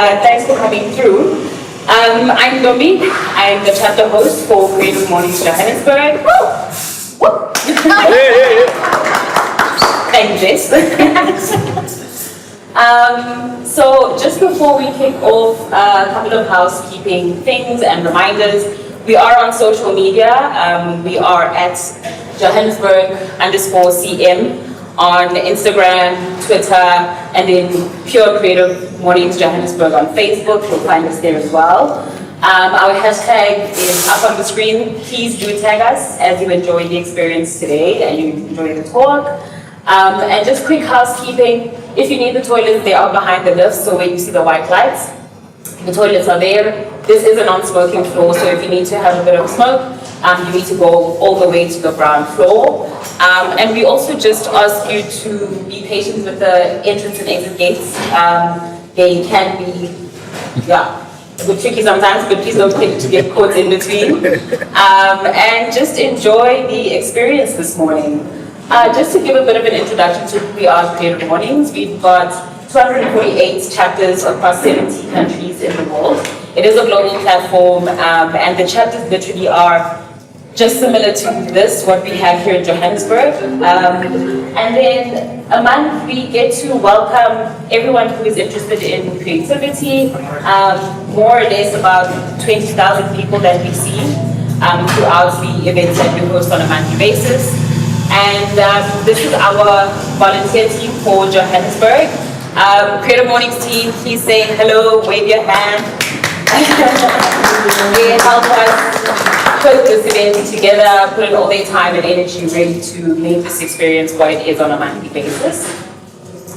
Thanks for coming through. I'm Domi. I'm the chapter host for CreativeMornings Johannesburg. Woo! Thank you, Jess. So just before we kick off, a couple of housekeeping things and reminders. We are on social media. We are at Johannesburg_CM on Instagram, Twitter, and then Pure Creative Mornings Johannesburg on Facebook. You'll find us there as well. Our hashtag is up on the screen. Please do tag us as you enjoy the experience today and you enjoy the talk. And just quick housekeeping. If you need the toilets, they are behind the lifts, so where you see the white lights, the toilets are there. This is a non-smoking floor, so if you need to have a bit of smoke, you need to go all the way to the ground floor. And we also just ask you to be patient with the entrance and exit gates. They can be, a bit tricky sometimes, but please don't think to get caught in between. And just enjoy the experience this morning. Just to give a bit of an introduction to who we are at Creative Mornings, we've got 248 chapters across 70 countries in the world. It is a global platform, and the chapters literally are just similar to this, what we have here in Johannesburg. And then a month we get to welcome everyone who is interested in creativity, more or less about 20,000 people that we see throughout the events that we host on a monthly basis. And this is our volunteer team for Johannesburg. Creative Mornings team, please say hello, wave your hand. They help us put this event together, put in all their time and energy ready to make this experience what it is on a monthly basis.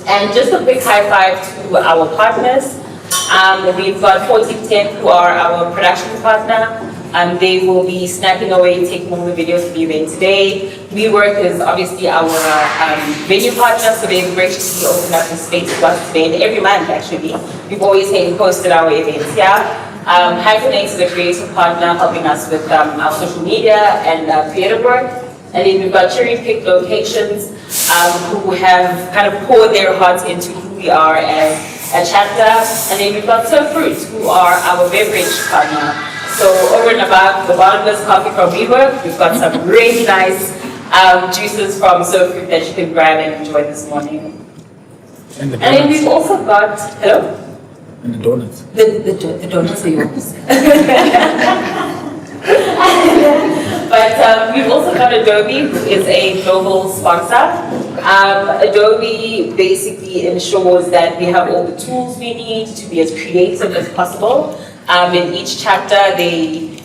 And just a quick high five to our partners. We've got 4010 who are our production partner. They will be snapping away, taking all the videos for the event today. WeWork is obviously our venue partner, so they've graciously opened up the space for us today. And every month, actually, we've always hosted our events here. Hyphenate is a creative partner helping us with our social media and creative work. And then we've got cherry-picked locations who have kind of poured their hearts into who we are as a chapter. And then we've got Surf Fruits, who are our beverage partner. So over and above the bottomless coffee from WeWork, we've got some really nice juices from Surf Fruit that you can grab and enjoy this morning. And then we've also got, hello? And the donuts. The donuts are yours. But we've also got Adobe, who is a global sponsor. Adobe basically ensures that we have all the tools we need to be as creative as possible. In each chapter, they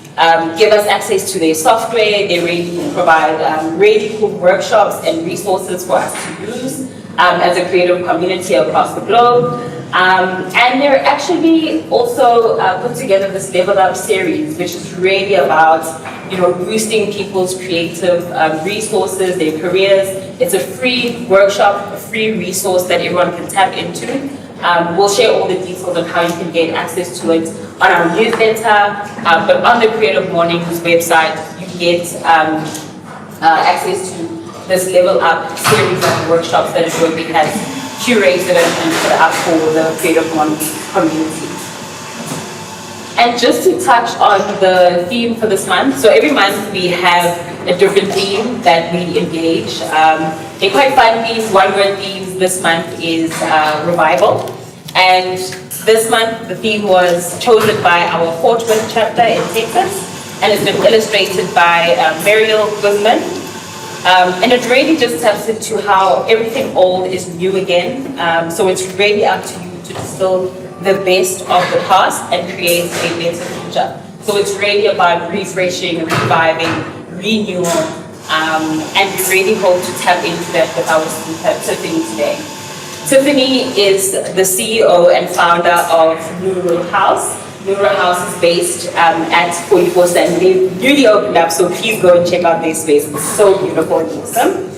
give us access to their software. They really provide really cool workshops and resources for us to use as a creative community across the globe. And they're actually also put together this Level Up series, which is really about boosting people's creative resources, their careers. It's a free workshop, a free resource that everyone can tap into. We'll share all the details on how you can get access to it on our newsletter, but on the Creative Mornings website, you get access to this Level Up series of workshops that Adobe has curated and put up for the Creative Mornings community. And just to touch on the theme for this month, so every month we have a different theme that we engage. They're quite fun themes, one-word themes. This month is revival. And this month the theme was chosen by our Fort Worth chapter in Texas, and it's been illustrated by Mariel Guzman. And it really just taps into how everything old is new again. So it's really up to you to distill the best of the past and create a better future. So it's really about refreshing, reviving, renewal, and we really hope to tap into that with our speaker, Tiffany, today. Tiffany is the CEO and founder of Nuru House. Nuru House is based at 44-7. They newly opened up, so please go and check out their space. It's so beautiful and awesome.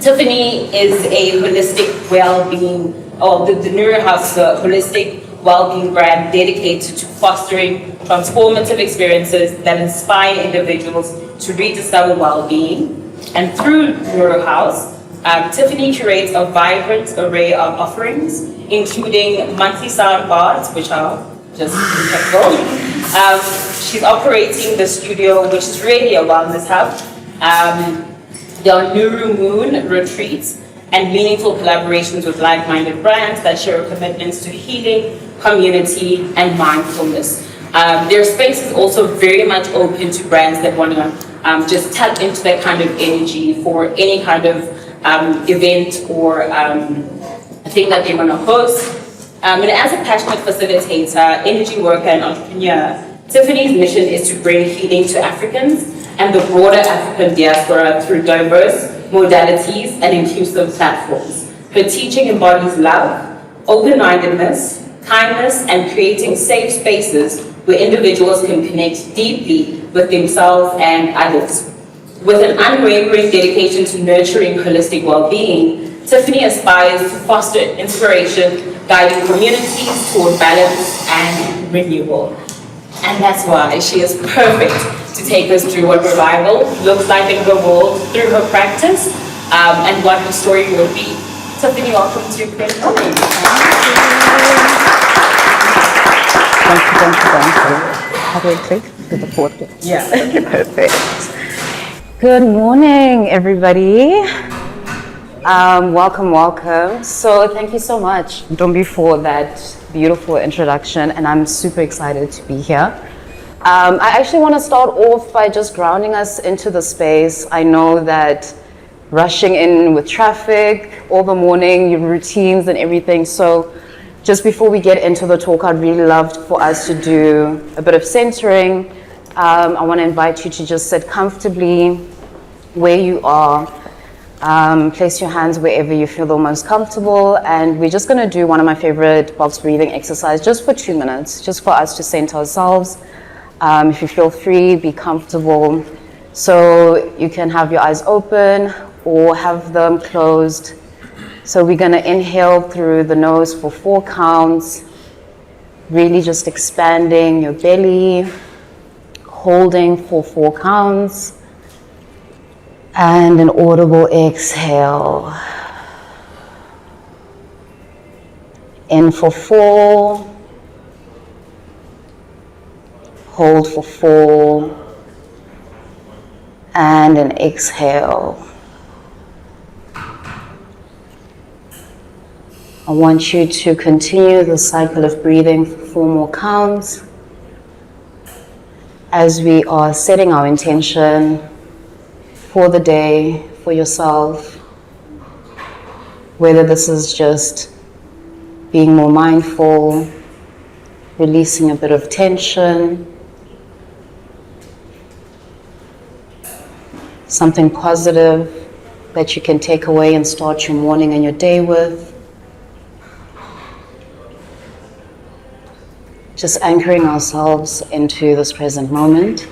Tiffany is a holistic well-being, the Nuru House is a holistic well-being brand dedicated to fostering transformative experiences that inspire individuals to rediscover well-being. And through Nuru House, Tiffany curates a vibrant array of offerings, including monthly sound baths, which are just impeccable. She's operating the studio, which is really a wellness hub. There are Nuru Moon retreats and meaningful collaborations with like-minded brands that share commitments to healing, community, and mindfulness. Their space is also very much open to brands that want to just tap into that kind of energy for any kind of event or thing that they want to host. And as a passionate facilitator, energy worker, and entrepreneur, Tiffany's mission is to bring healing to Africans and the broader African diaspora through diverse modalities and inclusive platforms. Her teaching embodies love, open-mindedness, kindness, and creating safe spaces where individuals can connect deeply with themselves and others. With an unwavering dedication to nurturing holistic well-being, Tiffany aspires to foster inspiration, guiding communities toward balance and renewal. And that's why she is perfect to take us through what revival looks like in her world through her practice and what her story will be. Tiffany, welcome to CreativeMornings. Thank you. How do I click? To the fourth bit. Yeah. Perfect. Good morning, everybody. Welcome. So thank you so much, Dombi, for that beautiful introduction, and I'm super excited to be here. I actually want to start off by just grounding us into the space. I know that rushing in with traffic all the morning, your routines and everything. So just before we get into the talk, I'd really love for us to do a bit of centering. I want to invite you to just sit comfortably where you are. Place your hands wherever you feel the most comfortable, and we're just going to do one of my favorite box breathing exercises just for 2 minutes, just for us to center ourselves. If you feel free, be comfortable. So you can have your eyes open or have them closed. So we're going to inhale through the nose for 4 counts, really just expanding your belly, holding for 4 counts, and an audible exhale. In for 4, hold for 4, and an exhale. I want you to continue the cycle of breathing for 4 more counts as we are setting our intention for the day, for yourself, whether this is just being more mindful, releasing a bit of tension, something positive that you can take away and start your morning and your day with. Just anchoring ourselves into this present moment.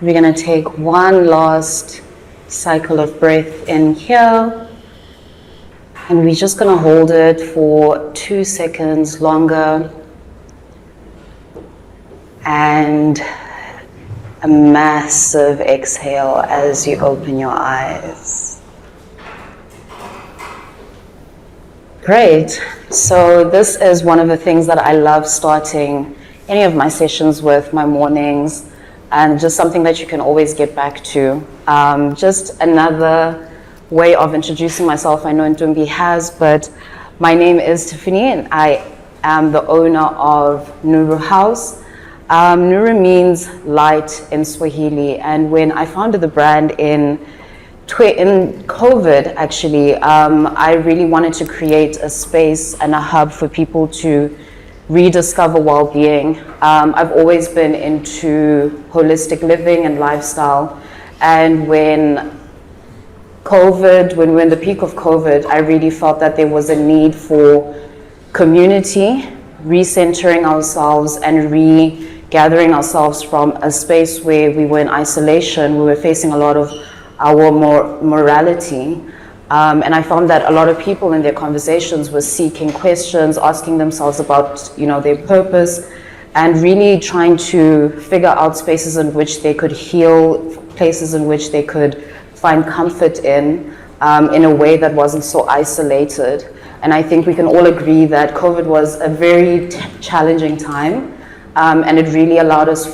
We're going to take one last cycle of breath in here, and we're just going to hold it for 2 seconds longer, and a massive exhale as you open your eyes. Great. So this is one of the things that I love starting any of my sessions with, my mornings, and just something that you can always get back to. Just another way of introducing myself. I know Ntumbi has, but my name is Tiffany, and I am the owner of Nuru House. Nuru means light in Swahili, and when I founded the brand in COVID, actually, I really wanted to create a space and a hub for people to rediscover well-being. I've always been into holistic living and lifestyle, and when we're in the peak of COVID, I really felt that there was a need for community, recentering ourselves and regathering ourselves from a space where we were in isolation. We were facing a lot of our morality. And I found that a lot of people in their conversations were seeking questions, asking themselves about, their purpose. and really trying to figure out spaces in which they could heal, places in which they could find comfort in a way that wasn't so isolated. And I think we can all agree that COVID was a very challenging time, and it really allowed us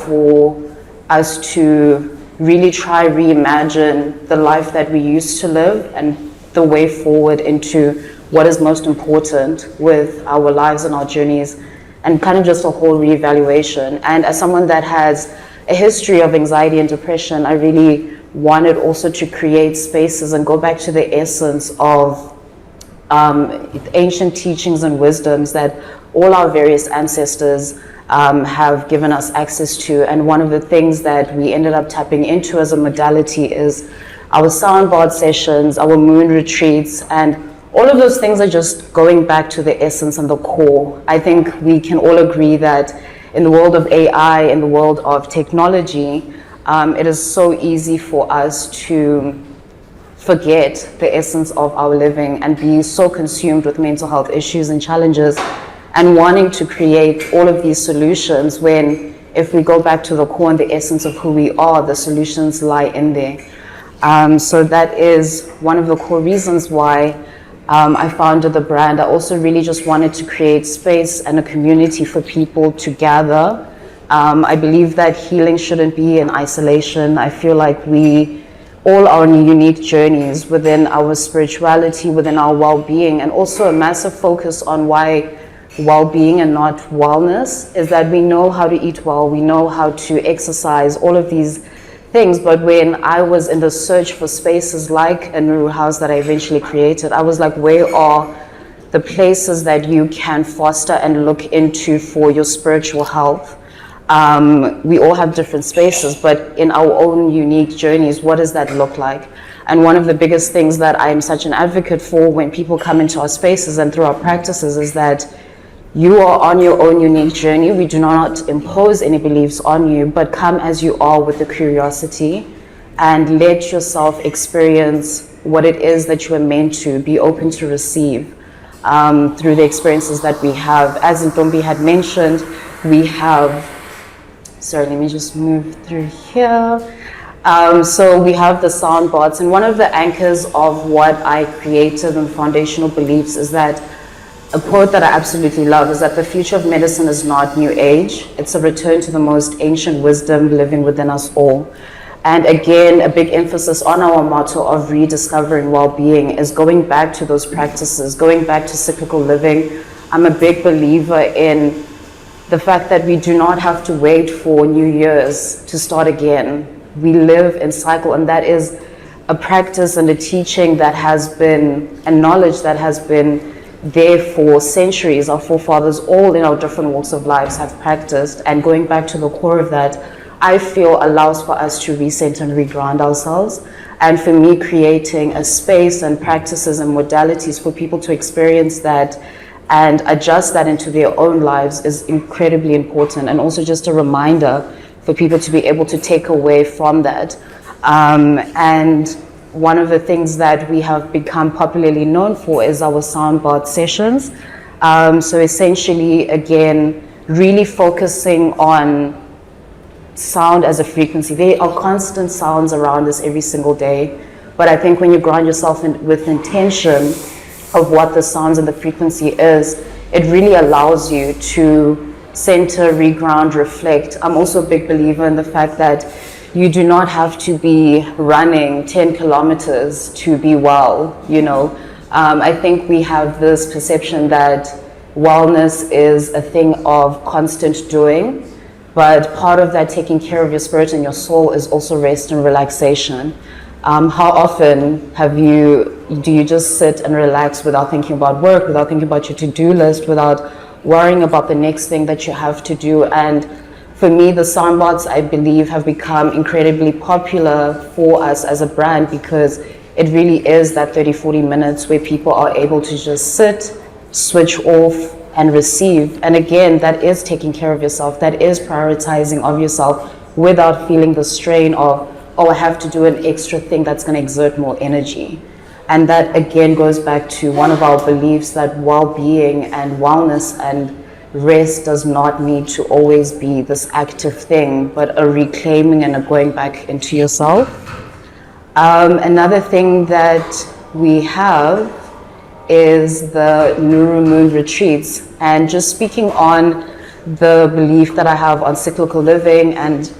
to really try reimagine the life that we used to live and the way forward into what is most important with our lives and our journeys, and kind of just a whole reevaluation. And as someone that has a history of anxiety and depression, I really wanted also to create spaces and go back to the essence of ancient teachings and wisdoms that all our various ancestors have given us access to. And one of the things that we ended up tapping into as a modality is our soundboard sessions, our moon retreats, and all of those things are just going back to the essence and the core. I think we can all agree that in the world of AI, in the world of technology, it is so easy for us to forget the essence of our living and be so consumed with mental health issues and challenges and wanting to create all of these solutions, when if we go back to the core and the essence of who we are, the solutions lie in there. So that is one of the core reasons why I founded the brand. I also really just wanted to create space and a community for people to gather. I believe that healing shouldn't be in isolation. I feel like we all our unique journeys within our spirituality, within our well-being, and also a massive focus on why well-being and not wellness is that we know how to eat well, we know how to exercise, all of these things. But when I was in the search for spaces like a Nuru House that I eventually created, I was like, where are the places that you can foster and look into for your spiritual health? We all have different spaces, but in our own unique journeys, what does that look like? And one of the biggest things that I'm such an advocate for when people come into our spaces and through our practices is that you are on your own unique journey. We do not impose any beliefs on you, but come as you are with the curiosity and let yourself experience what it is that you are meant to be open to receive through the experiences that we have. As Ntombi had mentioned, we have, sorry, let me just move through here. So we have the soundboards, and one of the anchors of what I created and foundational beliefs is that a quote that I absolutely love is that the future of medicine is not new age. It's a return to the most ancient wisdom living within us all. And again, a big emphasis on our motto of rediscovering well-being is going back to those practices, going back to cyclical living. I'm a big believer in the fact that we do not have to wait for New Year's to start again. We live in cycle, and that is a practice and a teaching that has been, and knowledge that has been there for centuries. Our forefathers, all in our different walks of lives, have practiced, and going back to the core of that, I feel allows for us to recenter and reground ourselves. And for me, creating a space and practices and modalities for people to experience that and adjust that into their own lives is incredibly important, and also just a reminder for people to be able to take away from that. And one of the things that we have become popularly known for is our soundboard sessions. So essentially, again, really focusing on sound as a frequency. There are constant sounds around us every single day, but I think when you ground yourself with intention of what the sounds and the frequency is, it really allows you to center, reground, reflect. I'm also a big believer in the fact that you do not have to be running 10 kilometers to be well, you know. I think we have this perception that wellness is a thing of constant doing, but part of that taking care of your spirit and your soul is also rest and relaxation. How often do you just sit and relax without thinking about work, without thinking about your to-do list, without worrying about the next thing that you have to do? And for me, the soundboards, I believe, have become incredibly popular for us as a brand because it really is that 30-40 minutes where people are able to just sit, switch off, and receive. And again, that is taking care of yourself. That is prioritizing of yourself without feeling the strain of, oh, I have to do an extra thing that's going to exert more energy. And that again goes back to one of our beliefs that well-being and wellness and rest does not need to always be this active thing, but a reclaiming and a going back into yourself. Another thing that we have is the Nuru Moon retreats, and just speaking on the belief that I have on cyclical living and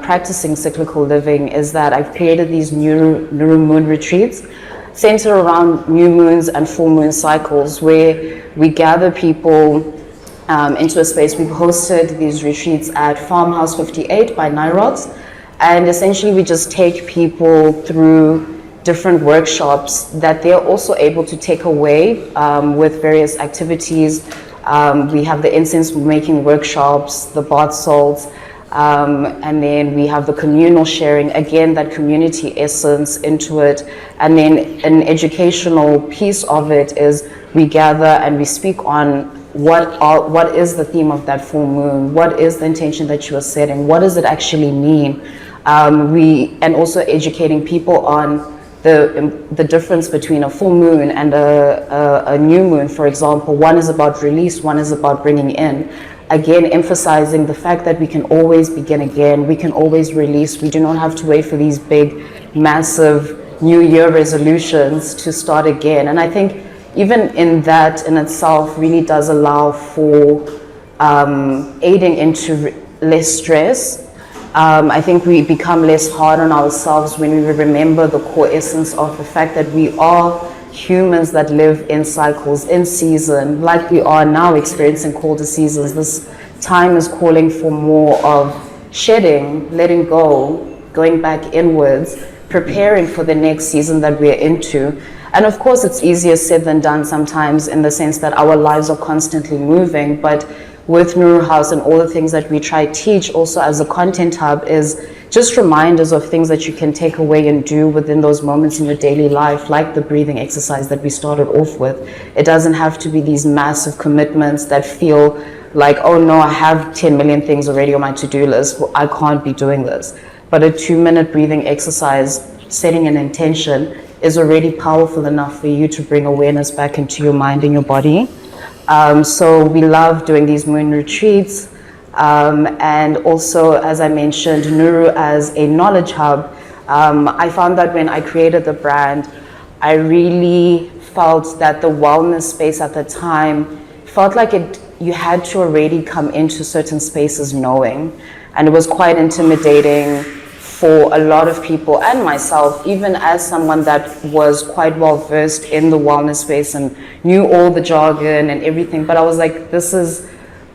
practicing cyclical living is that I've created these Nuru Moon retreats centered around new moons and full moon cycles, where we gather people into a space. We've hosted these retreats at Farmhouse 58 by Nyrods, and essentially we just take people through different workshops that they're also able to take away with various activities. We have the incense making workshops, the bath salts, and then we have the communal sharing, again, that community essence into it. And then an educational piece of it is we gather and we speak on what is the theme of that full moon, what is the intention that you are setting, what does it actually mean? And also educating people on the difference between a full moon and a new moon, for example. One is about release, one is about bringing in. Again, emphasizing the fact that we can always begin again, we can always release. We do not have to wait for these big, massive New Year resolutions to start again. And I think even in that in itself really does allow for aiding into less stress. I think we become less hard on ourselves when we remember the core essence of the fact that we are humans that live in cycles, in season, like we are now experiencing colder seasons. This time is calling for more of shedding, letting go, going back inwards, preparing for the next season that we're into. And of course, it's easier said than done sometimes, in the sense that our lives are constantly moving. But with Nuru House and all the things that we try to teach also as a content hub is just reminders of things that you can take away and do within those moments in your daily life, like the breathing exercise that we started off with. It doesn't have to be these massive commitments that feel like, oh no, I have 10 million things already on my to-do list, I can't be doing this. But a 2-minute breathing exercise, setting an intention, is already powerful enough for you to bring awareness back into your mind and your body. So we love doing these moon retreats. And also, as I mentioned, Nuru as a knowledge hub. I found that when I created the brand, I really felt that the wellness space at the time felt like you had to already come into certain spaces knowing. And it was quite intimidating for a lot of people and myself, even as someone that was quite well versed in the wellness space and knew all the jargon and everything. But I was like, this is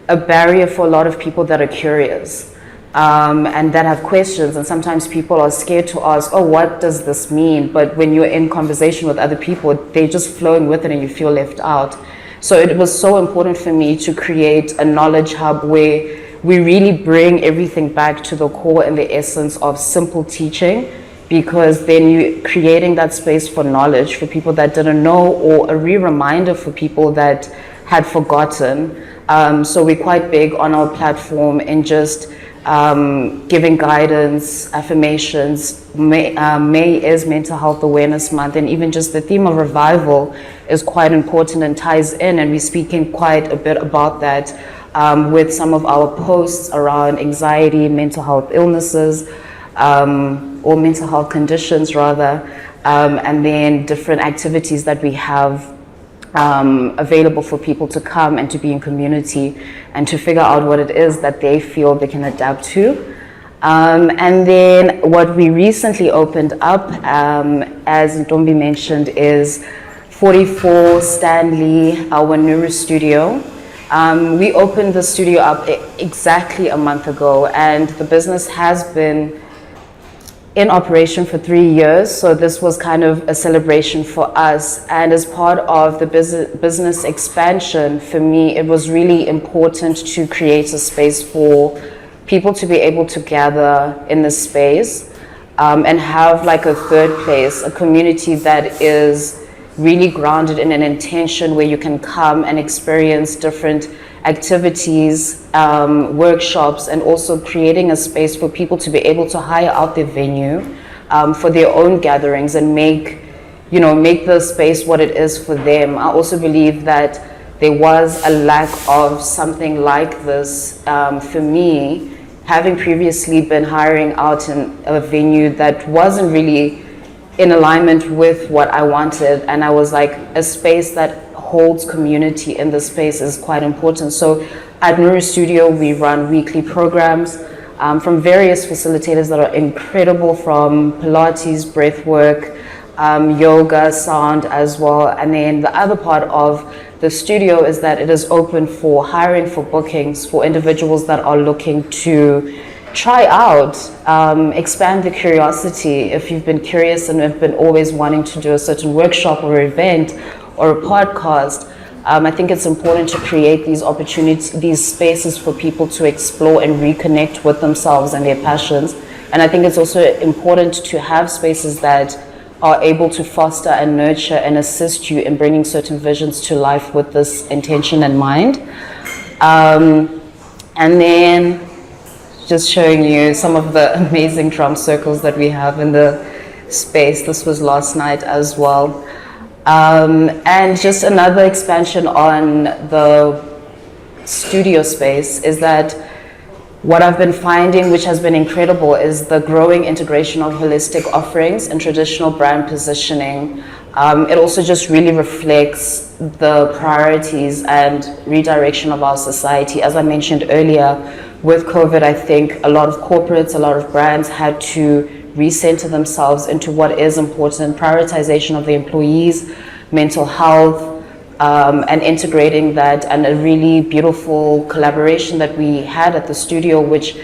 a barrier for a lot of people that are curious and that have questions. And sometimes people are scared to ask, oh, what does this mean? But when you're in conversation with other people, they're just flowing with it and you feel left out. So it was so important for me to create a knowledge hub where we really bring everything back to the core and the essence of simple teaching, because then you're creating that space for knowledge for people that didn't know, or a reminder for people that had forgotten. So we're quite big on our platform in just giving guidance, affirmations. May is Mental Health Awareness Month, and even just the theme of revival is quite important and ties in, and we're speaking quite a bit about that with some of our posts around anxiety, mental health illnesses, or mental health conditions rather, and then different activities that we have available for people to come and to be in community and to figure out what it is that they feel they can adapt to. And then what we recently opened up, as Ntombi mentioned, is 44 Stanley, our Nuru studio. We opened the studio up exactly a month ago, and the business has been in operation for 3 years, so this was kind of a celebration for us. And as part of the business expansion, for me, it was really important to create a space for people to be able to gather in the space and have like a third place, a community that is really grounded in an intention where you can come and experience different activities, workshops, and also creating a space for people to be able to hire out their venue for their own gatherings and make the space what it is for them. I also believe that there was a lack of something like this for me, having previously been hiring out in a venue that wasn't really in alignment with what I wanted. And I was like, a space that holds community in the space is quite important. So at Nuru Studio, we run weekly programs from various facilitators that are incredible, from Pilates, breathwork, yoga, sound as well. And then the other part of the studio is that it is open for hiring, for bookings, for individuals that are looking to try out, expand the curiosity. If you've been curious and have been always wanting to do a certain workshop or event or a podcast, I think it's important to create these opportunities, these spaces for people to explore and reconnect with themselves and their passions. And I think it's also important to have spaces that are able to foster and nurture and assist you in bringing certain visions to life with this intention in mind. And then just showing you some of the amazing drum circles that we have in the space. This was last night as well. And just another expansion on the studio space is that what I've been finding, which has been incredible, is the growing integration of holistic offerings and traditional brand positioning. It also just really reflects the priorities and redirection of our society. As I mentioned earlier, with COVID, I think a lot of corporates, a lot of brands had to recenter themselves into what is important, prioritization of the employees, mental health, and integrating that, and a really beautiful collaboration that we had at the studio, which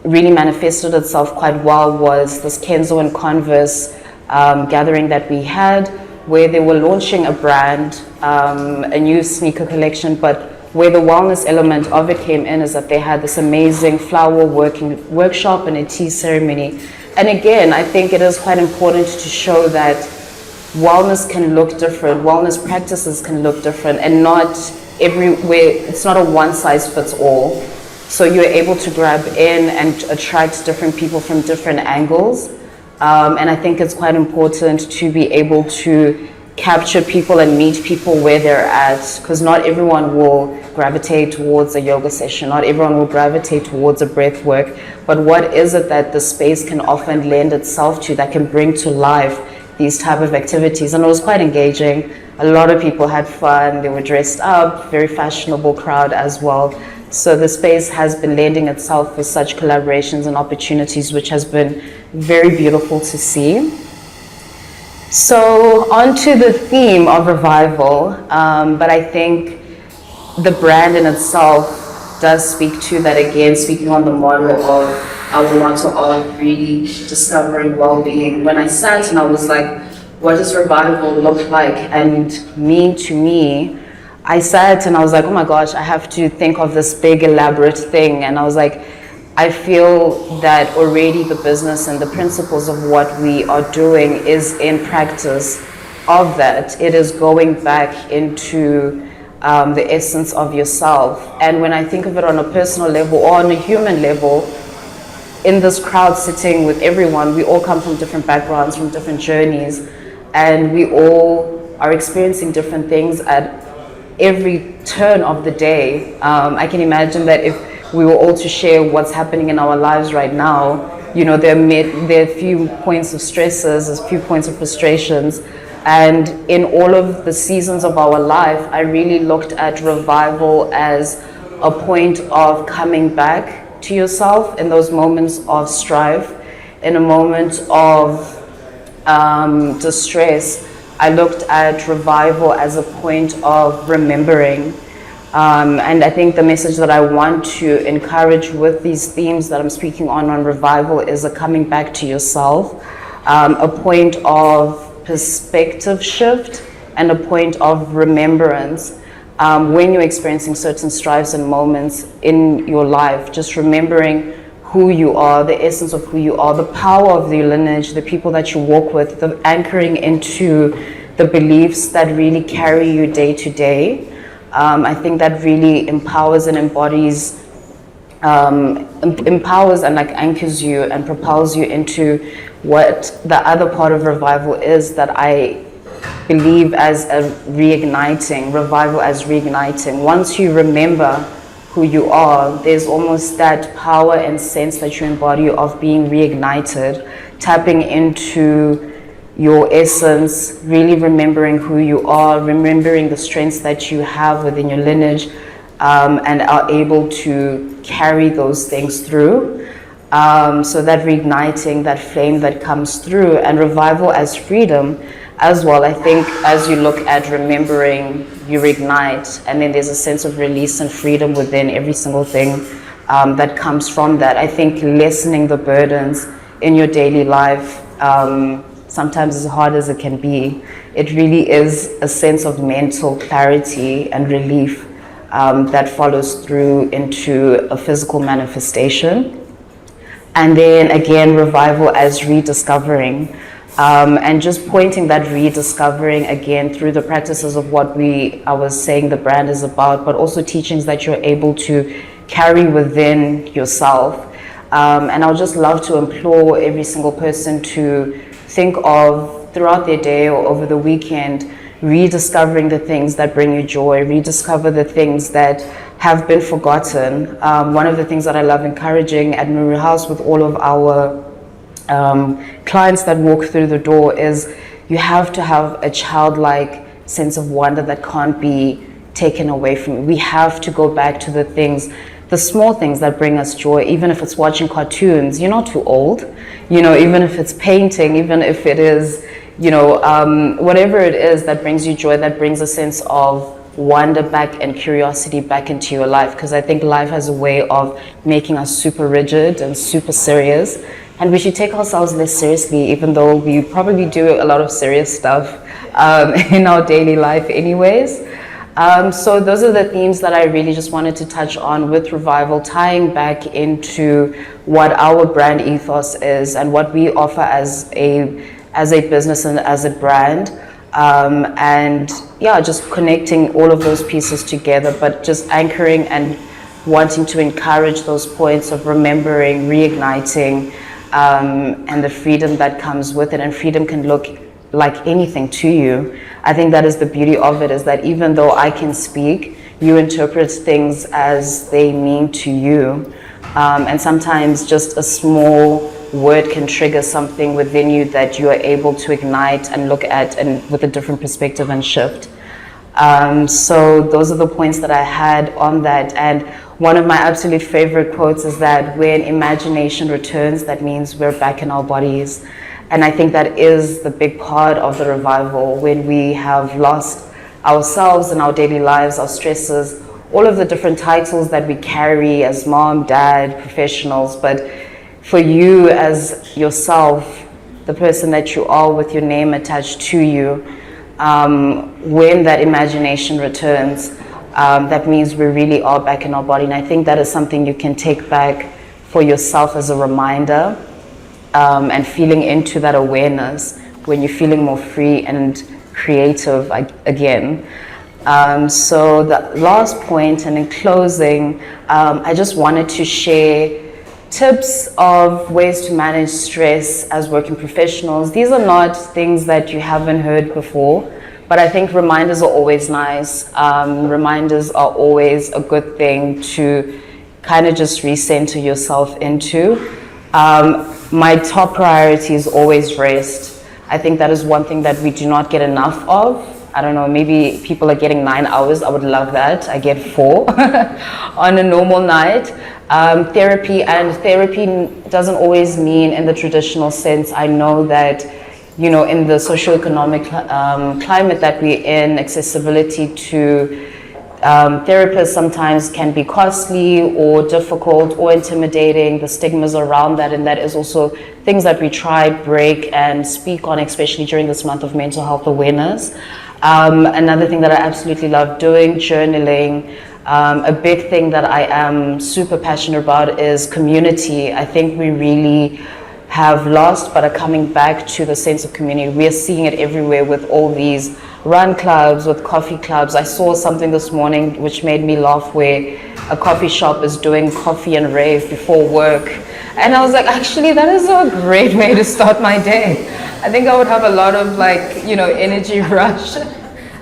really manifested itself quite well, was this Kenzo and Converse gathering that we had, where they were launching a brand, a new sneaker collection, but where the wellness element of it came in is that they had this amazing flower workshop and a tea ceremony. And again, I think it is quite important to show that wellness can look different, wellness practices can look different, and not everywhere, it's not a one size fits all. So you're able to grab in and attract different people from different angles. And I think it's quite important to be able to capture people and meet people where they're at, because not everyone will gravitate towards a yoga session, not everyone will gravitate towards a breath work, but what is it that the space can often lend itself to that can bring to life these type of activities? And it was quite engaging. A lot of people had fun, they were dressed up, very fashionable crowd as well. So the space has been lending itself for such collaborations and opportunities, which has been very beautiful to see. So on to the theme of revival, but I think the brand in itself does speak to that again, speaking on the model of our motto of really discovering well-being. When I sat and I was like, what does revival look like and mean to me? I sat and I was like, oh my gosh, I have to think of this big elaborate thing. And I was like, I feel that already the business and the principles of what we are doing is in practice of that. It is going back into the essence of yourself. And when I think of it on a personal level or on a human level, in this crowd sitting with everyone, we all come from different backgrounds, from different journeys, and we all are experiencing different things at every turn of the day. I can imagine that if we were all to share what's happening in our lives right now, you know, there are a few points of stresses, a few points of frustrations, and in all of the seasons of our life, I really looked at revival as a point of coming back to yourself in those moments of strife, in a moment of distress. I looked at revival as a point of remembering. And I think the message that I want to encourage with these themes that I'm speaking on revival is a coming back to yourself, a point of perspective shift, and a point of remembrance. When you're experiencing certain strifes and moments in your life, just remembering who you are, the essence of who you are, the power of your lineage, the people that you walk with, the anchoring into the beliefs that really carry you day to day. I think that really empowers and embodies, empowers and like anchors you and propels you into what the other part of revival is that I believe as a reigniting, revival as reigniting. Once you remember who you are, there's almost that power and sense that you embody of being reignited, tapping into your essence, really remembering who you are, remembering the strengths that you have within your lineage, and are able to carry those things through. So that reigniting, that flame that comes through, and revival as freedom as well. I think as you look at remembering, you reignite, and then there's a sense of release and freedom within every single thing that comes from that. I think lessening the burdens in your daily life, sometimes as hard as it can be, it really is a sense of mental clarity and relief that follows through into a physical manifestation. And then again, revival as rediscovering. And just pointing that rediscovering again through the practices of what I was saying the brand is about, but also teachings that you're able to carry within yourself. And I would just love to implore every single person to think of throughout their day or over the weekend, rediscovering the things that bring you joy, rediscover the things that have been forgotten. One of the things that I love encouraging at Maru House with all of our clients that walk through the door is you have to have a childlike sense of wonder that can't be taken away from you. We have to go back to the things, the small things that bring us joy, even if it's watching cartoons. You're not too old, even if it's painting, even if it is, whatever it is that brings you joy, that brings a sense of wonder back and curiosity back into your life. Because I think life has a way of making us super rigid and super serious. And we should take ourselves less seriously, even though we probably do a lot of serious stuff in our daily life anyways. So those are the themes that I really just wanted to touch on with Revival, tying back into what our brand ethos is and what we offer as a business and as a brand. And yeah, just connecting all of those pieces together, but just anchoring and wanting to encourage those points of remembering, reigniting, and the freedom that comes with it. And freedom can look like anything to you. I think that is the beauty of it, is that even though I can speak, you interpret things as they mean to you. And sometimes just a small word can trigger something within you that you are able to ignite and look at and with a different perspective and shift. So those are the points that I had on that. And one of my absolute favorite quotes is that when imagination returns, that means we're back in our bodies. And I think that is the big part of the revival, when we have lost ourselves in our daily lives, our stresses, all of the different titles that we carry as mom, dad, professionals. But for you as yourself, the person that you are with your name attached to you, when that imagination returns, that means we really are back in our body. And I think that is something you can take back for yourself as a reminder, and feeling into that awareness when you're feeling more free and creative again. So the last point, and in closing, I just wanted to share tips of ways to manage stress as working professionals. These are not things that you haven't heard before, but I think reminders are always nice. Reminders are always a good thing to kind of just recenter yourself into. My top priority is always rest. I think that is one thing that we do not get enough of. I don't know, maybe people are getting 9 hours. I would love that. I get 4 on a normal night. Therapy doesn't always mean in the traditional sense. I know that, in the socioeconomic climate that we're in, accessibility to therapists sometimes can be costly or difficult or intimidating, the stigmas around that, and that is also things that we try, break, and speak on, especially during this month of mental health awareness. Another thing that I absolutely love doing, journaling. A big thing that I am super passionate about is community. I think we really have lost but are coming back to the sense of community. We are seeing it everywhere with all these run clubs, with coffee clubs. I saw something this morning which made me laugh, where a coffee shop is doing coffee and rave before work. And I was like, actually, that is a great way to start my day. I think I would have a lot of energy rush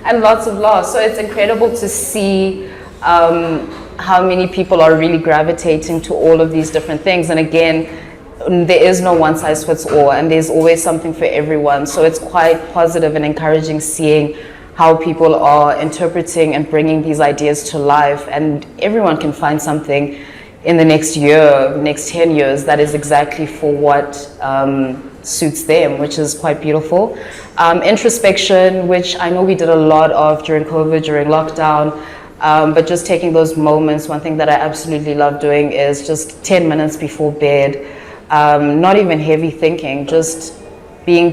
and lots of laughs. So it's incredible to see how many people are really gravitating to all of these different things. And again, there is no one size fits all, and there's always something for everyone. So it's quite positive and encouraging seeing how people are interpreting and bringing these ideas to life, and everyone can find something in the next year, next 10 years that is exactly for what suits them, which is quite beautiful. Introspection, which I know we did a lot of during COVID, during lockdown, but just taking those moments. One thing that I absolutely love doing is just 10 minutes before bed, not even heavy thinking, just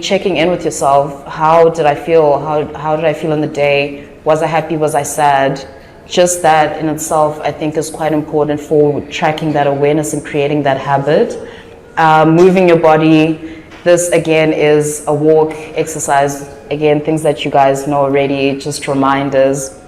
checking in with yourself. How did I feel? How did I feel in the day? Was I happy? Was I sad? Just that in itself, I think, is quite important for tracking that awareness and creating that habit. Moving your body. This again is a walk, exercise. Again, things that you guys know already, just reminders.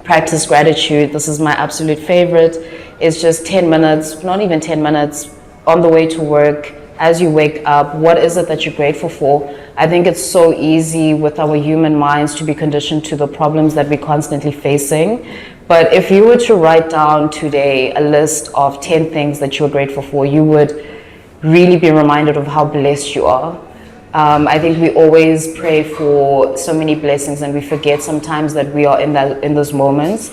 Practice gratitude. This is my absolute favorite. It's just 10 minutes, not even 10 minutes, on the way to work. As you wake up, what is it that you're grateful for? I think it's so easy with our human minds to be conditioned to the problems that we're constantly facing. But if you were to write down today a list of 10 things that you're grateful for, you would really be reminded of how blessed you are. I think we always pray for so many blessings, and we forget sometimes that we are in those moments.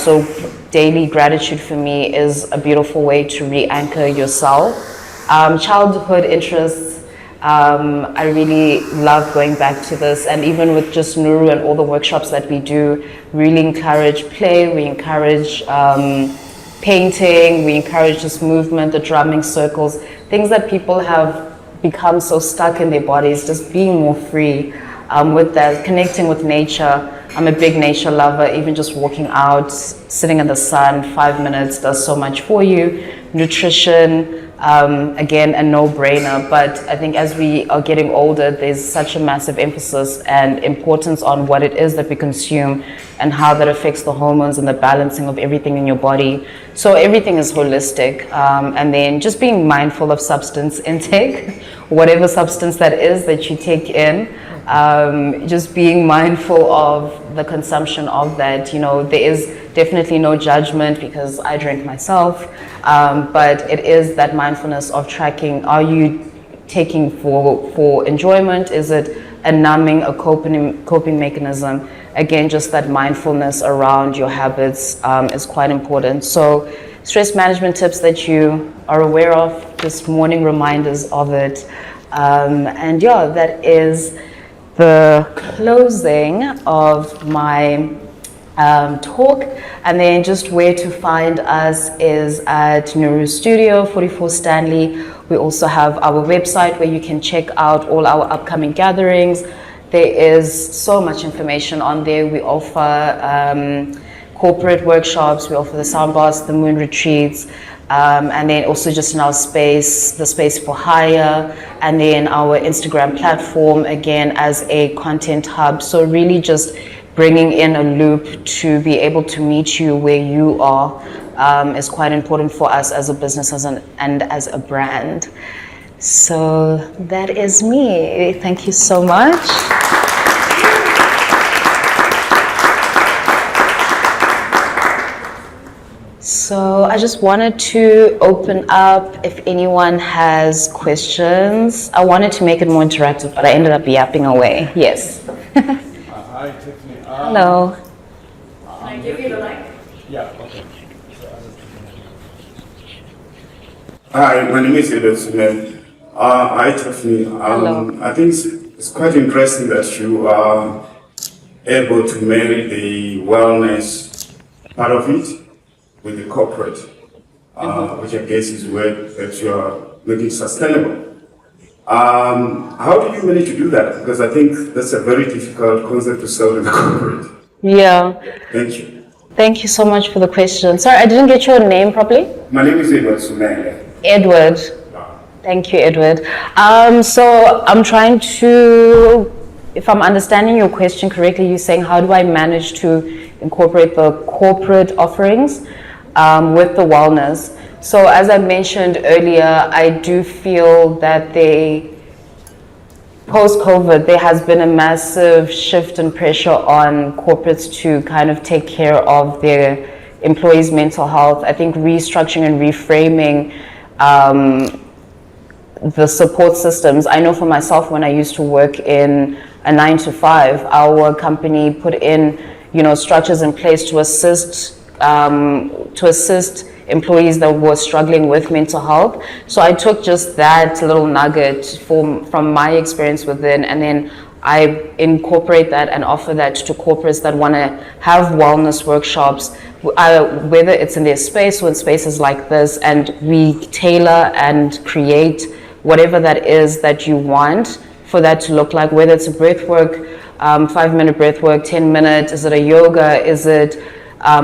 So daily gratitude for me is a beautiful way to re-anchor yourself. Childhood interests, I really love going back to this, and even with just Nuru and all the workshops that we do, really encourage play, we encourage painting, we encourage just movement, the drumming circles, things that people have become so stuck in their bodies, just being more free with that, connecting with nature. I'm a big nature lover. Even just walking out, sitting in the sun, 5 minutes does so much for you. Nutrition, again, a no-brainer, but I think as we are getting older, there's such a massive emphasis and importance on what it is that we consume and how that affects the hormones and the balancing of everything in your body. So everything is holistic, and then just being mindful of substance intake, whatever substance that is that you take in, just being mindful of the consumption of that. There is definitely no judgment because I drink myself, but it is that mindfulness of tracking. Are you taking for enjoyment? Is it a numbing, a coping mechanism? Again, just that mindfulness around your habits is quite important. So stress management tips that you are aware of, just morning reminders of it. And yeah, that is the closing of my talk. And then just where to find us is at Nuru Studio, 44 Stanley. We also have our website where you can check out all our upcoming gatherings. There is so much information on there. We offer corporate workshops, we offer the sound baths, the moon retreats, and then also just in our space, the space for hire, and then our Instagram platform, again, as a content hub. So really just bringing in a loop to be able to meet you where you are is quite important for us as a business and as a brand. So that is me. Thank you so much. So I just wanted to open up if anyone has questions. I wanted to make it more interactive, but I ended up yapping away. Yes. Hi, Tiffany. Hello. Can I give you the mic? Yeah, okay. Hi, my name is Rediscovering. Hi, Tiffany. Hello. I think it's quite interesting that you are able to marry the wellness part of it with the corporate, which I guess is where that you are making sustainable. How do you manage to do that? Because I think that's a very difficult concept to sell in the corporate. Yeah. Thank you. Thank you so much for the question. Sorry, I didn't get your name properly. My name is Edward Sumele. Edward. Thank you, Edward. So I'm trying to, if I'm understanding your question correctly, you're saying how do I manage to incorporate the corporate offerings? with the wellness. So as I mentioned earlier, I do feel that post-COVID, there has been a massive shift in pressure on corporates to kind of take care of their employees' mental health. I think restructuring and reframing the support systems. I know for myself, when I used to work in a 9-to-5, our company put in, structures in place to assist employees that were struggling with mental health. So I took just that little nugget from my experience within, and then I incorporate that and offer that to corporates that want to have wellness workshops, whether it's in their space or in spaces like this, and we tailor and create whatever that is that you want for that to look like, whether it's a breath work, 5-minute breath work, 10-minute, is it a yoga, is it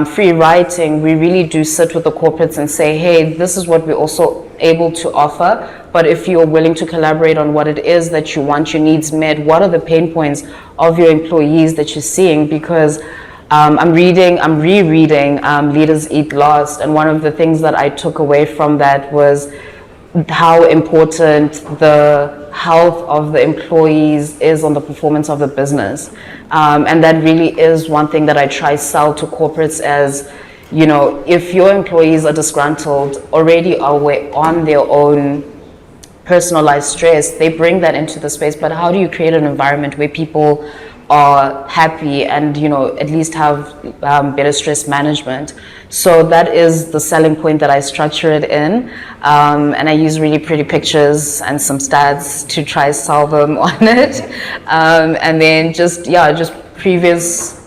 free writing. We really do sit with the corporates and say, hey, this is what we're also able to offer, but if you're willing to collaborate on what it is that you want your needs met, what are the pain points of your employees that you're seeing? Because I'm rereading Leaders Eat Last, and one of the things that I took away from that was how important the health of the employees is on the performance of the business. And that really is one thing that I try sell to corporates as, if your employees are disgruntled, already are on their own personalized stress, they bring that into the space, but how do you create an environment where people are happy and, at least have better stress management? So that is the selling point that I structure it in. And I use really pretty pictures and some stats to try sell them on it. And then just previous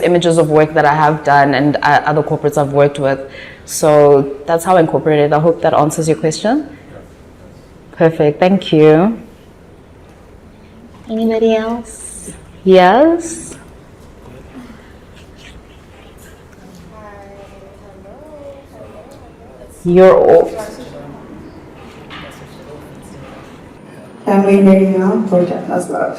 images of work that I have done and other corporates I've worked with. So that's how I incorporate it. I hope that answers your question. Perfect, thank you. Anybody else? Yes? You're off. Can we hear you now? Project as well.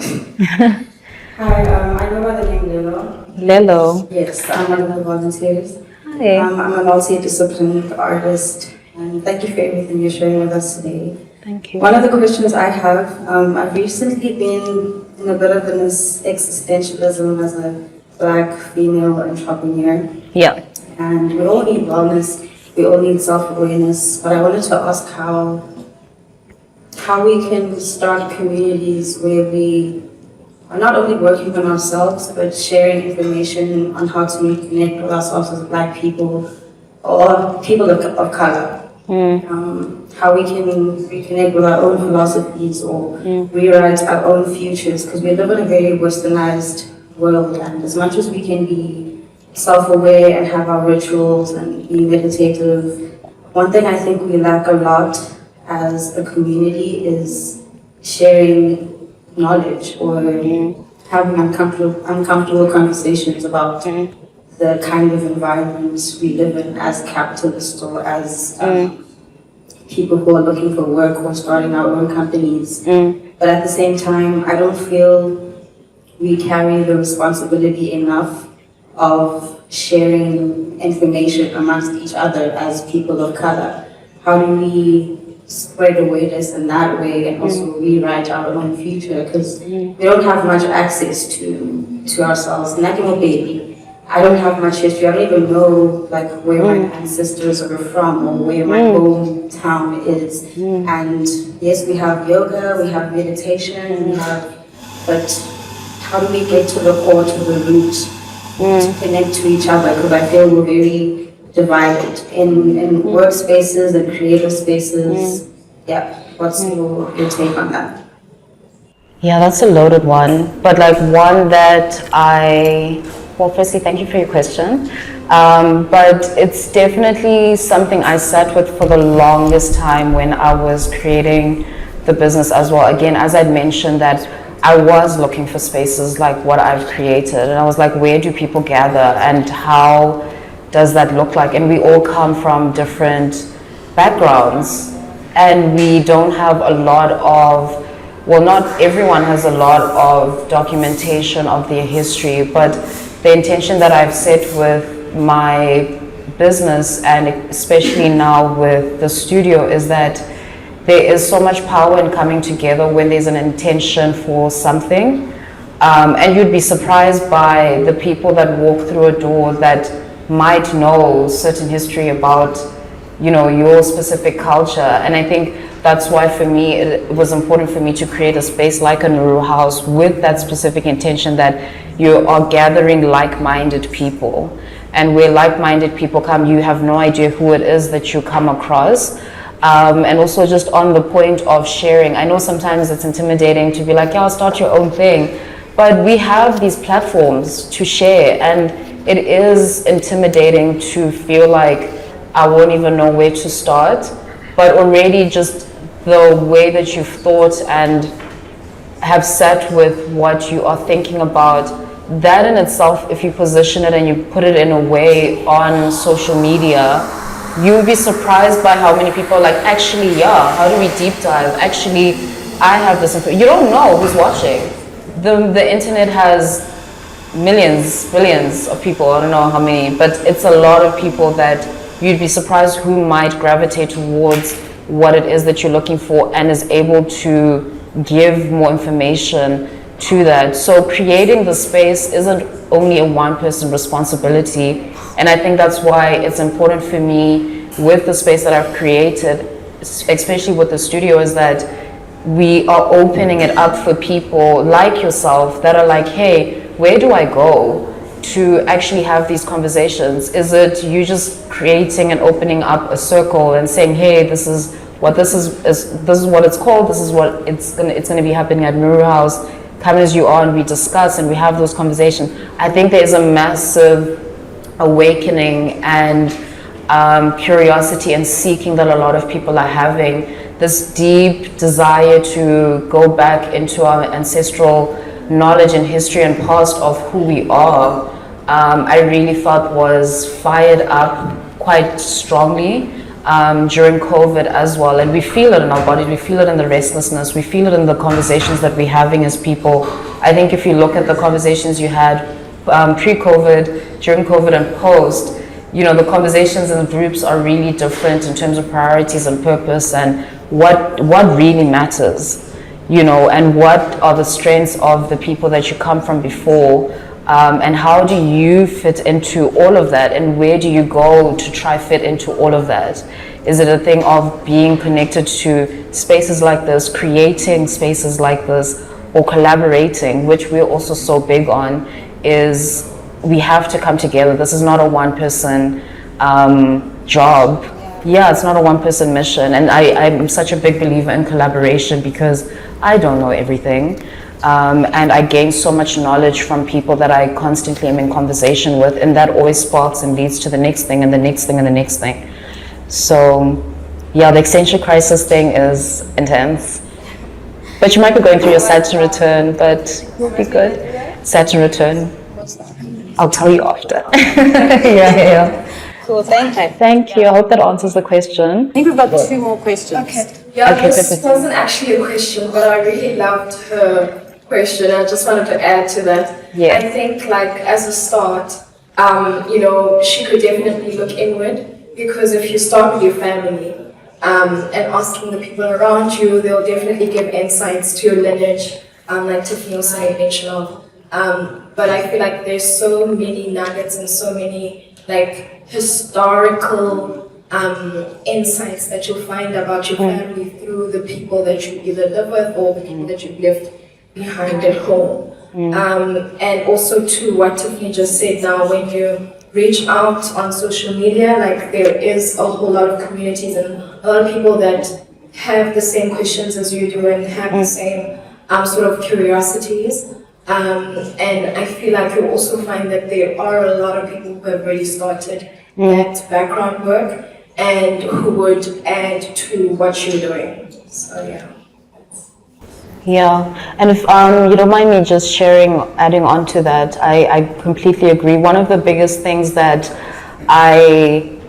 Hi, I go by the name Lilo. Lelo. Yes, I'm one of the volunteers. Hi. I'm a multidisciplinary artist, and thank you for everything you're sharing with us today. Thank you. One of the questions I have, I've recently been in a bit of an existentialism as a Black female entrepreneur. Yeah. And we all need wellness, we all need self-awareness, but I wanted to ask how we can start communities where we are not only working on ourselves, but sharing information on how to connect with ourselves as Black people or people of color. How we can reconnect with our own philosophies or rewrite our own futures, because we live in a very westernized world, and as much as we can be self-aware and have our rituals and be meditative, one thing I think we lack a lot as a community is sharing knowledge or having uncomfortable conversations about the kind of environments we live in as capitalists or as people who are looking for work or starting our own companies. But at the same time, I don't feel we carry the responsibility enough of sharing information amongst each other as people of color. How do we spread awareness in that way and also rewrite our own future? Because we don't have much access to ourselves. And like a baby, I don't have much history. I don't even know where my ancestors are from or where my hometown is. And yes, we have yoga, we have meditation, but how do we get to the core, to the root, to connect to each other? Because I feel we're very divided in workspaces and creative spaces. Yeah, what's your take on that? Yeah, that's a loaded one, but one that well, firstly, thank you for your question. But it's definitely something I sat with for the longest time when I was creating the business as well. Again, as I'd mentioned, that I was looking for spaces like what I've created, and I was like, where do people gather and how does that look like? And we all come from different backgrounds, and we don't have a lot of, well, not everyone has a lot of documentation of their history, but the intention that I've set with my business, and especially now with the studio, is that there is so much power in coming together when there's an intention for something. And you'd be surprised by the people that walk through a door that might know certain history about, you know, your specific culture. And I think that's why for me it was important for me to create a space like a Nuru House with that specific intention that you are gathering like-minded people. And where like-minded people come, you have no idea who it is that you come across. And also just on the point of sharing, I know sometimes it's intimidating to be like, yeah, start your own thing. But we have these platforms to share, and it is intimidating to feel like I won't even know where to start. But already just the way that you've thought and have sat with what you are thinking about, that in itself, if you position it and you put it in a way on social media, you'll be surprised by how many people are like, actually, yeah, how do we deep dive? Actually, I have this info. You don't know who's watching. The internet has millions, billions of people, I don't know how many, but it's a lot of people that you'd be surprised who might gravitate towards what it is that you're looking for and is able to give more information to that. So creating the space isn't only a one-person responsibility, and I think that's why it's important for me with the space that I've created, especially with the studio, is that we are opening it up for people like yourself that are like, hey, where do I go to actually have these conversations? Is it you just creating and opening up a circle and saying, hey, this is what this is what it's called, this is what it's gonna be happening at Nuru House. Come as you are, and we discuss and we have those conversations. I think there is a massive awakening and curiosity and seeking that a lot of people are having. This deep desire to go back into our ancestral knowledge and history and past of who we are, I really felt was fired up quite strongly during COVID as well. And we feel it in our bodies, we feel it in the restlessness, we feel it in the conversations that we're having as people. I think if you look at the conversations you had pre-COVID, during COVID and post, you know, the conversations in the groups are really different in terms of priorities and purpose and what really matters, you know, and what are the strengths of the people that you come from before, and how do you fit into all of that, and where do you go to try fit into all of that? Is it a thing of being connected to spaces like this, creating spaces like this, or collaborating, which we're also so big on, is we have to come together. This is not a one-person job. Yeah, it's not a one-person mission. And I'm such a big believer in collaboration because I don't know everything. And I gain so much knowledge from people that I constantly am in conversation with, and that always sparks and leads to the next thing and the next thing and the next thing. So yeah, the existential crisis thing is intense. But you might be going through your Saturn return, but you'll be good. Saturn return. I'll tell you after. Yeah. Cool, thank you. Thank you. I hope that answers the question. I think we've got two more questions. Okay. Yeah, Okay, this perfect. wasn't actually a question, but I really loved her question. I just wanted to add to that. Yeah. I think, like, as a start, you know, she could definitely look inward, because if you start with your family and asking the people around you, they'll definitely give insights to your lineage, like Tiffany was saying, mention of. But I feel like there's so many nuggets and so many, like, historical insights that you'll find about your family through the people that you either live with or the people that you've left behind at home. And also to what Tiffany just said now, when you reach out on social media, like, there is a whole lot of communities and a lot of people that have the same questions as you do and have the same sort of curiosities. And I feel like you'll also find that there are a lot of people who have already started that background work and who would add to what you're doing. So yeah. Yeah, and if you don't mind me just adding on to that, I completely agree. One of the biggest things that I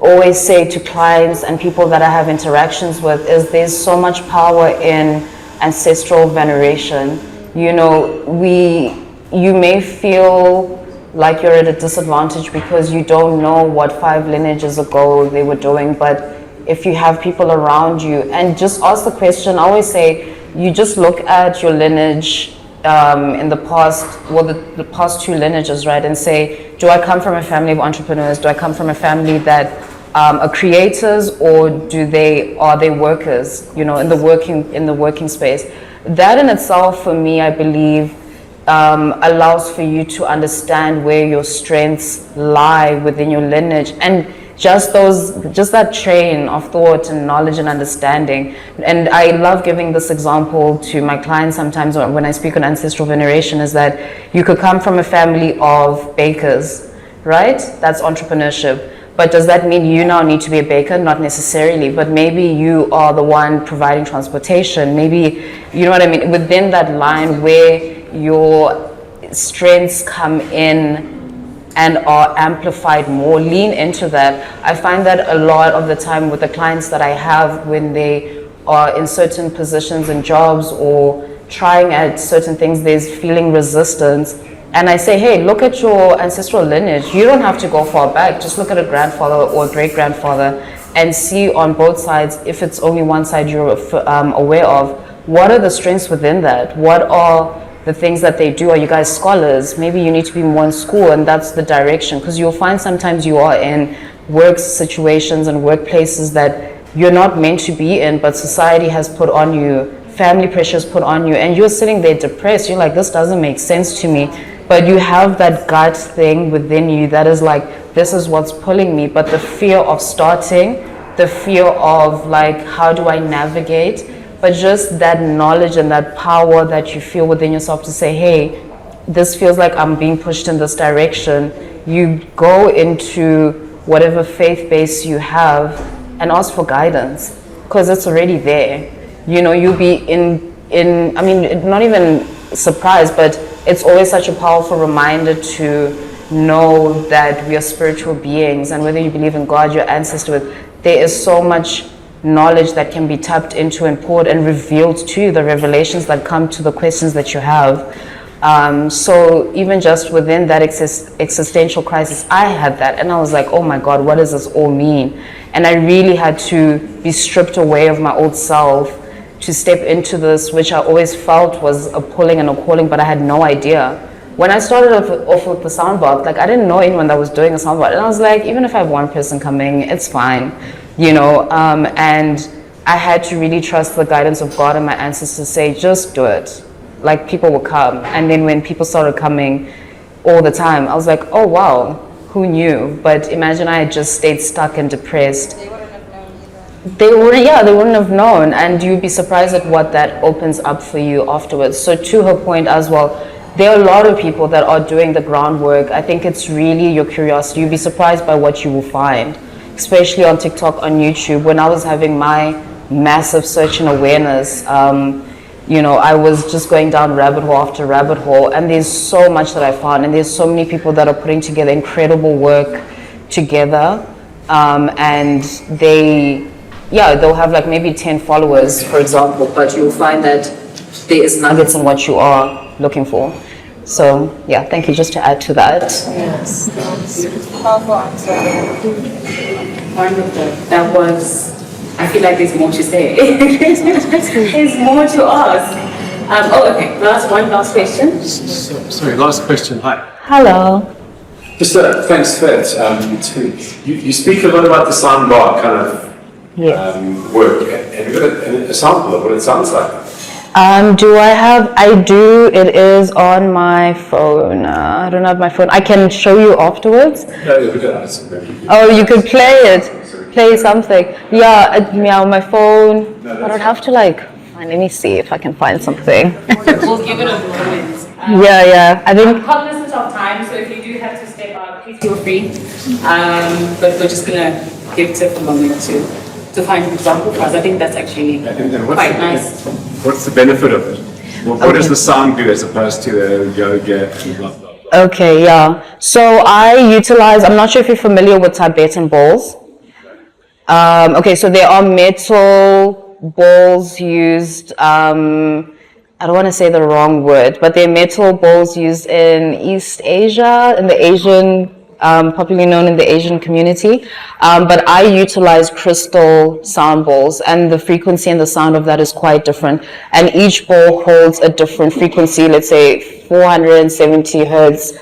always say to clients and people that I have interactions with is there's so much power in ancestral veneration. You know, you may feel like you're at a disadvantage because you don't know what 5 lineages ago they were doing. But if you have people around you, and just ask the question, I always say, you just look at your lineage in the past, well, the past 2 lineages, right, and say, do I come from a family of entrepreneurs? Do I come from a family that are creators, or are they workers, you know, in the working space? That in itself, for me, I believe, allows for you to understand where your strengths lie within your lineage, and just that train of thought and knowledge and understanding. And I love giving this example to my clients sometimes when I speak on ancestral veneration, is that you could come from a family of bakers, right? That's entrepreneurship. But does that mean you now need to be a baker? Not necessarily, but maybe you are the one providing transportation. Maybe, you know what I mean? Within that line where your strengths come in and are amplified more, lean into that. I find that a lot of the time with the clients that I have, when they are in certain positions and jobs or trying at certain things, there's feeling resistance. And I say, hey, look at your ancestral lineage. You don't have to go far back. Just look at a grandfather or a great-grandfather and see on both sides, if it's only one side you're aware of, what are the strengths within that? What are the things that they do? Are you guys scholars? Maybe you need to be more in school, and that's the direction. Because you'll find sometimes you are in work situations and workplaces that you're not meant to be in, but society has put on you, family pressures put on you, and you're sitting there depressed. You're like, this doesn't make sense to me. But you have that gut thing within you that is like, this is what's pulling me. But the fear of starting, the fear of like, how do I navigate? But just that knowledge and that power that you feel within yourself to say, hey, this feels like I'm being pushed in this direction. You go into whatever faith base you have and ask for guidance, because it's already there. You know, you'll be I mean, not even surprised, but it's always such a powerful reminder to know that we are spiritual beings, and whether you believe in God, your ancestors, there is so much knowledge that can be tapped into and poured and revealed to you, the revelations that come to the questions that you have. So even just within that existential crisis, I had that, and I was like, oh my God, what does this all mean? And I really had to be stripped away of my old self to step into this, which I always felt was a pulling and a calling, but I had no idea. When I started off with the soundbar, like I didn't know anyone that was doing a soundbar, and I was like, even if I have one person coming, it's fine, you know. And I had to really trust the guidance of God and my ancestors, say, just do it. Like, people will come. And then when people started coming all the time, I was like, oh wow, who knew? But imagine I had just stayed stuck and depressed. They wouldn't have known, and you'd be surprised at what that opens up for you afterwards. So to her point as well, there are a lot of people that are doing the groundwork. I think it's really your curiosity. You'd be surprised by what you will find, especially on TikTok, on YouTube. When I was having my massive search and awareness, you know, I was just going down rabbit hole after rabbit hole, and there's so much that I found, and there's so many people that are putting together incredible work together, and they'll have like maybe 10 followers, for example, but you'll find that there is nuggets in what you are looking for. So yeah, thank you, just to add to that. Yes, powerful answer. Wonderful. That was, I feel like there's more to say. There's more to ask. Okay, last question. Sorry, last question. Hi. Hello. Just thanks for that. You speak a lot about the soundbar kind of work. Have you got a sample of what it sounds like? I do. It is on my phone. I don't have my phone. I can show you afterwards. No, we don't have something. Oh, you could play it. Play something. Yeah, on my phone. I don't have to like. Let me see if I can find something. We'll give it a moment. I think. I'm cognizant of time, so if you do have to step out, please feel free. But we're just gonna give Tiff a moment to find an example for us. I think that's actually quite nice. What's the benefit of it? What does the sound do as opposed to the yoga and blah, blah, blah? Okay, yeah. So I utilize, I'm not sure if you're familiar with Tibetan bowls. Okay, so there are metal bowls used I don't want to say the wrong word, but they're metal balls used in East Asia, in the Asian, popularly known in the Asian community. But I utilize crystal sound balls, and the frequency and the sound of that is quite different. And each ball holds a different frequency, let's say 470 hertz,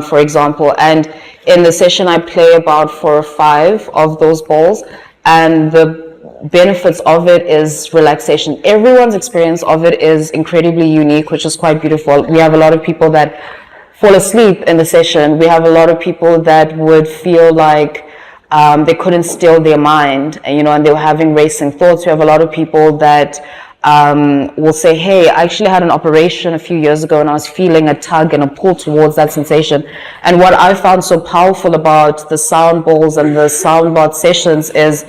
for example. And in the session, I play about 4 or 5 of those balls, and the benefits of it is relaxation. Everyone's experience of it is incredibly unique, which is quite beautiful. We have a lot of people that fall asleep in the session. We have a lot of people that would feel like they couldn't still their mind, and they were having racing thoughts. We have a lot of people that will say, hey, I actually had an operation a few years ago and I was feeling a tug and a pull towards that sensation. And what I found so powerful about the sound balls and the sound bath sessions is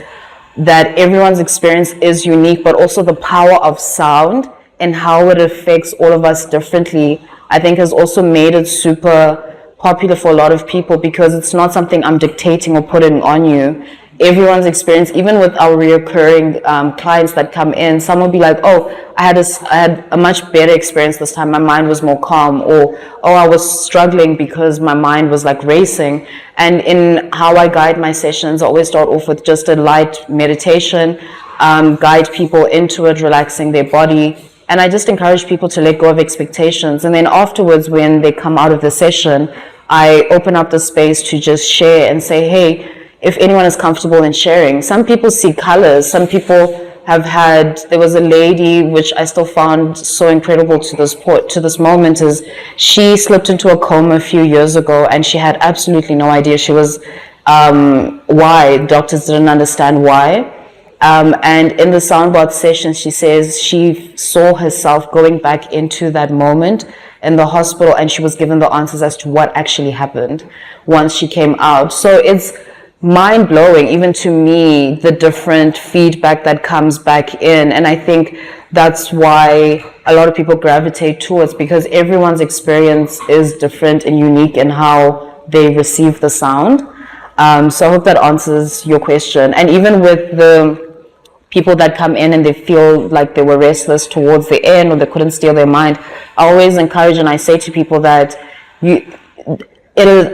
that everyone's experience is unique, but also the power of sound and how it affects all of us differently, I think has also made it super popular for a lot of people, because it's not something I'm dictating or putting on you. Everyone's experience, even with our reoccurring clients that come in, some will be like, oh, I had a much better experience this time. My mind was more calm, or, oh, I was struggling because my mind was like racing. And in how I guide my sessions, I always start off with just a light meditation, guide people into it, relaxing their body. And I just encourage people to let go of expectations. And then afterwards, when they come out of the session, I open up the space to just share and say, hey, if anyone is comfortable in sharing. Some people see colors. Some people have had, there was a lady, which I still found so incredible to this moment, is she slipped into a coma a few years ago and she had absolutely no idea. She was, why, doctors didn't understand why. And in the soundbath session, she says she saw herself going back into that moment in the hospital, and she was given the answers as to what actually happened once she came out. So it's mind-blowing, even to me, the different feedback that comes back in. And I think that's why a lot of people gravitate towards, because everyone's experience is different and unique in how they receive the sound. So I hope that answers your question. And even with the people that come in and they feel like they were restless towards the end, or they couldn't steal their mind, I always encourage and I say to people that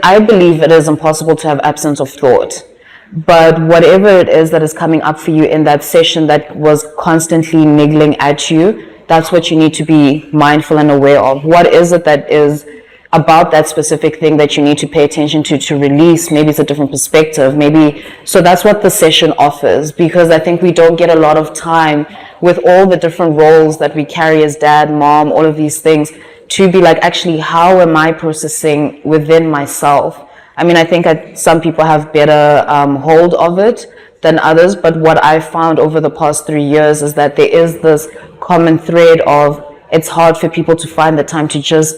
I believe it is impossible to have absence of thought. But whatever it is that is coming up for you in that session that was constantly niggling at you, that's what you need to be mindful and aware of. What is it that is about that specific thing that you need to pay attention to release? Maybe it's a different perspective, maybe. So that's what the session offers, because I think we don't get a lot of time with all the different roles that we carry as dad, mom, all of these things, to be like, actually, how am I processing within myself? I mean, I think some people have better hold of it than others, but what I found over the past 3 years is that there is this common thread of, it's hard for people to find the time to just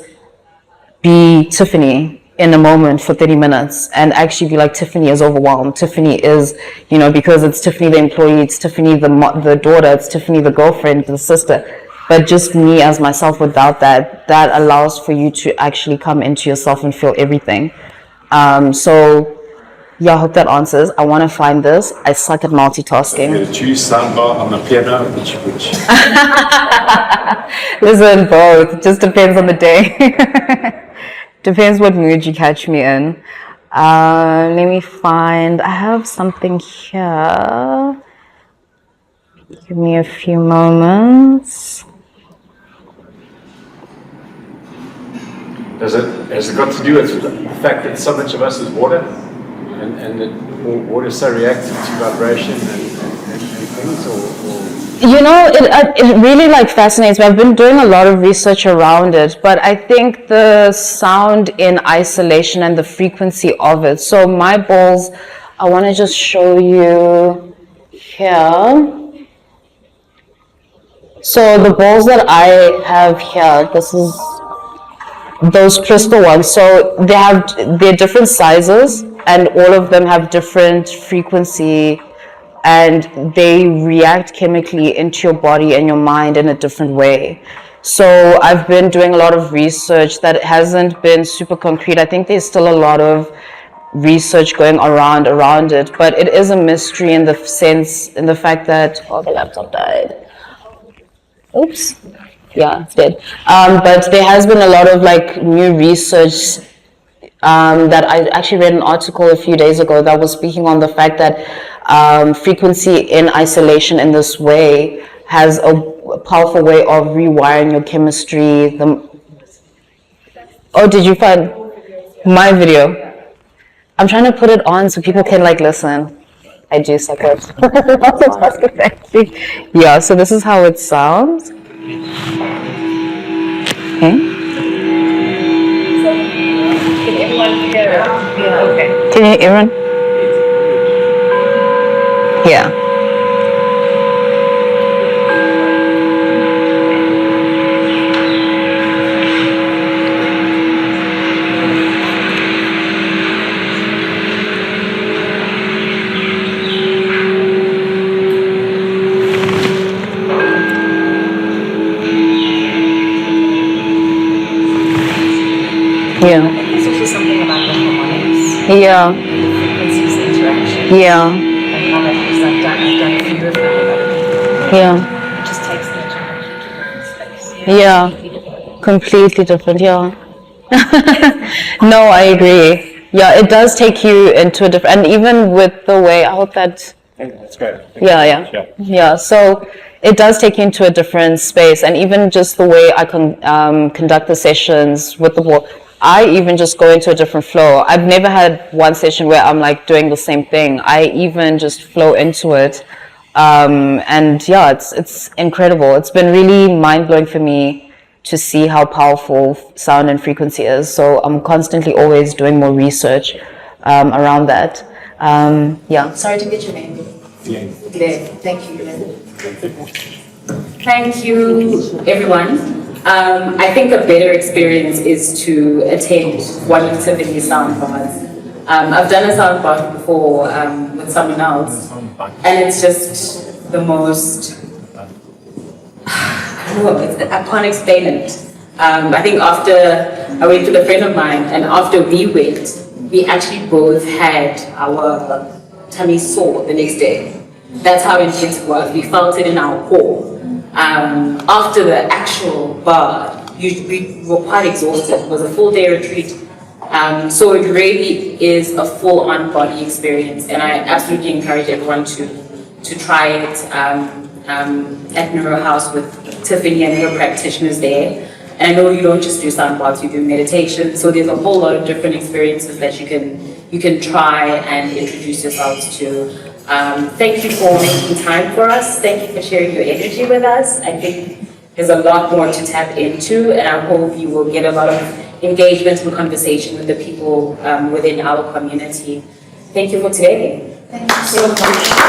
be Tiffany in a moment for 30 minutes and actually be like, Tiffany is overwhelmed. Tiffany is, because it's Tiffany the employee, it's Tiffany the daughter, it's Tiffany the girlfriend, the sister. But just me as myself, without that allows for you to actually come into yourself and feel everything. So yeah, I hope that answers. I want to find this. I suck at multitasking. You're going to choose soundbar on the piano, which? Listen, both. Just depends on the day. Depends what mood you catch me in. Let me find. I have something here. Give me a few moments. Has it got to do with the fact that so much of us is water, and that water is so reactive to vibration and things, or? It really fascinates me. I've been doing a lot of research around it, but I think the sound in isolation and the frequency of it. So my balls, I want to just show you here. So the balls that I have here, this is those crystal ones. So they're different sizes, and all of them have different frequency, and they react chemically into your body and your mind in a different way. So I've been doing a lot of research that hasn't been super concrete. I think there's still a lot of research going around it, but it is a mystery in the fact that, the laptop died. Oops. Yeah, it's dead. But there has been a lot of like new research that I actually read an article a few days ago that was speaking on the fact that frequency in isolation in this way has a powerful way of rewiring your chemistry. Oh, did you find my video? I'm trying to put it on so people can like listen. I do suck at multitasking, actually. Yeah, so this is how it sounds. Okay. Can everyone hear? Yeah, okay. Can you hear everyone? Yeah. Yeah. It's also something about the harmonics, Yeah. the frequencies, the interaction, Yeah. and how that is I've done a few of them. Yeah. It just takes the interaction to a different space. Yeah. Completely different. Yeah. No, I agree. Yeah, it does take you into a different, and even with the way, I hope that. That's great. Yeah. So it does take you into a different space, and even just the way I conduct the sessions with the board, I even just go into a different flow. I've never had one session where I'm like doing the same thing. I even just flow into it, and yeah, it's incredible. It's been really mind blowing for me to see how powerful sound and frequency is. So I'm constantly always doing more research around that. Yeah. Sorry to get your name. Yeah. Glenn. Thank you, Glenn. Thank you, everyone. I think a better experience is to attend one of Tiffany's sound baths. I've done a sound bath before with someone else, and it's just the most, I can't explain it. I think after I went with a friend of mine, and after we went, we actually both had our tummy sore the next day. That's how intense it was. We felt it in our core. After the actual bath, we were quite exhausted. It was a full day retreat. So it really is a full-on body experience, and I absolutely encourage everyone to try it at Neuro House with Tiffany and her practitioners there. And I know you don't just do sound baths, you do meditation. So there's a whole lot of different experiences that you can try and introduce yourselves to. Thank you for making time for us. Thank you for sharing your energy with us. I think there's a lot more to tap into, and I hope you will get a lot of engagement and conversation with the people within our community. Thank you for today. Thank you so much.